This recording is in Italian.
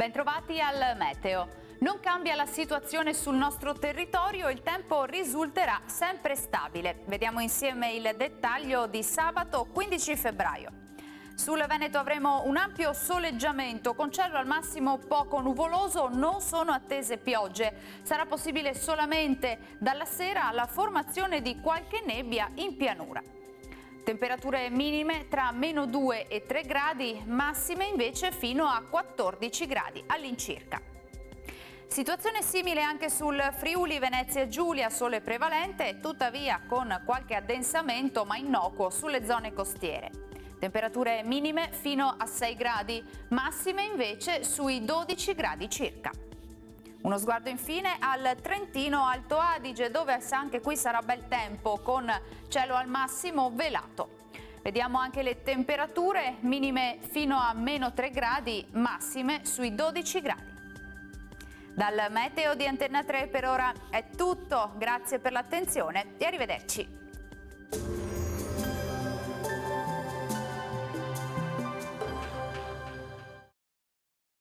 Bentrovati al meteo. Non cambia la situazione sul nostro territorio, il tempo risulterà sempre stabile. Vediamo insieme il dettaglio di sabato 15 febbraio. Sul Veneto avremo un ampio soleggiamento con cielo al massimo poco nuvoloso, non sono attese piogge. Sarà possibile solamente dalla sera la formazione di qualche nebbia in pianura. Temperature minime tra -2 e 3 gradi, massime invece fino a 14 gradi all'incirca. Situazione simile anche sul Friuli Venezia Giulia, sole prevalente, tuttavia con qualche addensamento ma innocuo sulle zone costiere. Temperature minime fino a 6 gradi, massime invece sui 12 gradi circa. Uno sguardo infine al Trentino Alto Adige, dove anche qui sarà bel tempo con cielo al massimo velato. Vediamo anche le temperature minime fino a -3 gradi, massime sui 12 gradi. Dal meteo di Antenna 3 per ora è tutto, grazie per l'attenzione e arrivederci.